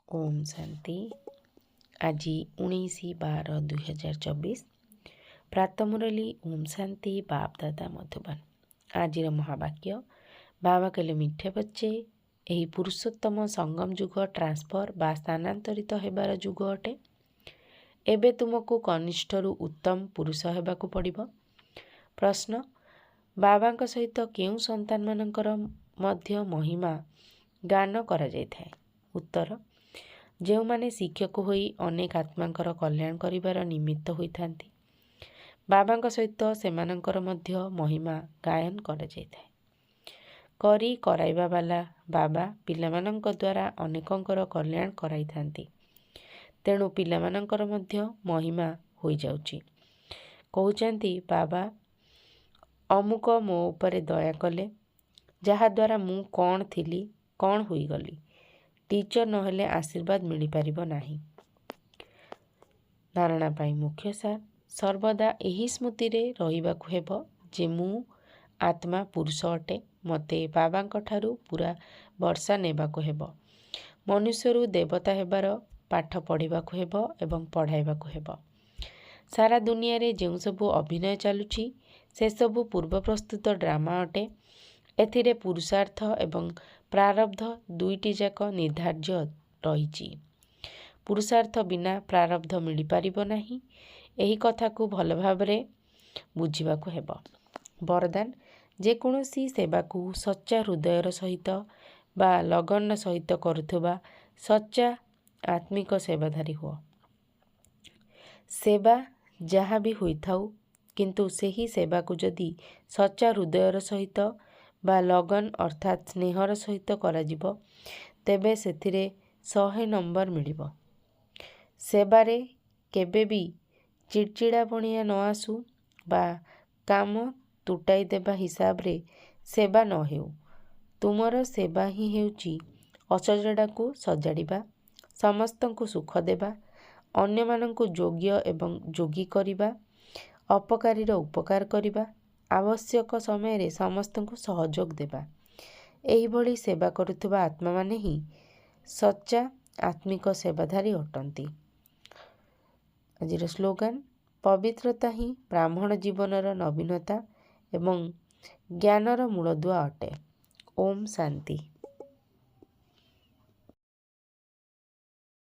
ओम शांति। आज 19/12/2024 प्रातः मुरली ओम शांति बाप दादा मधुबन। आज महावाक्य बाबा कहले मिठे बच्चे यही पुरुषोत्तम संगम जुग ट्रांसफर बा स्थानांतरित हेबार जुग अटे। एबे तुमको कनिष्ठरू उत्तम पुरुष हेबाकु पड़िबो। प्रश्न बाबांक सहित केउं संतान मानकर मध्य महिमा गान करा जायथाय। उत्तर जो माने शिक्षक होई अनेक आत्मांकर कल्याण करिबार निमित्त होइथांती बाबांक सहित सेमानंकर मध्य महिमा गायन करा जायथाय। करी कराइबा वाला बाबा पिलामानंक द्वारा अनेकंकर कल्याण कराइथांती। तेणु पिलामानंकर मध्य महिमा होई जाउची। कहउचंती बाबा अमुक मो उपरे दया कले जहा द्वारा मु कौन थिली कौन हुई गली। टीचर नहेले आशीर्वाद मिली पारिबो नाही। धारणा पाई मुख्य सार सर्वदा यही स्मृति रे रहिबाकु हेबो जे मु आत्मा पुरुष अटे। मते बाबांक ठारू पूरा वर्षा नेबाकु हेबो। मनुष्यरू देवता हेबार पाठ पढ़िबाकु हेबो एवं पढ़ाइबाकु हेबो। सारा दुनिया रे जेउ सबु अभिनय चालुची से सबु पूर्व प्रस्तुत ड्रामा अटे। एथिरे पुरुषार्थ एवं प्रारब्ध दुईटी जाक निर्धार्य रहिची। पुरुषार्थ बिना प्रारब्ध मिली पारिबो नाही। एही कथा को भल भाबरे बुझिबाकु हेबो। वरदान जेकोसी सेवा को सच्चा हृदयर सहित बा लगन सहित करुथुबा सच्चा आत्मिक सेवाधारी हुओ। सेवा जहाँ भी होइथाउ किंतु सेही सेवा को जदि सच्चा हृदयर सहित बा लगन अर्थात स्नेहर सहित करा जिवो तेबे सेथिरे 100 नंबर मिलिबो। सेबारे केबे भी चिड़चिड़ा बणिया न आसु बा काम तुटाई देबा हिसाब रे सेवा न हेउ। तुमर सेवा ही हेउची असजड़ा को सजाड़िबा, समस्तंकु सुख देबा, अन्य मानंकु योग्य एवं योगी करिबा, अपकारीर उपकार करिबा, आवश्यक समय रे समस्तंकु सहयोग देबा। एही भली सेवा करुथुबा आत्मा माने ही सच्चा आत्मिक सेवाधारी अटंती। आजिर स्लोगान पवित्रता ही ब्राह्मण जीवनर नवीनता एवं ज्ञानर मूलदुआ अटे। ओम शांति।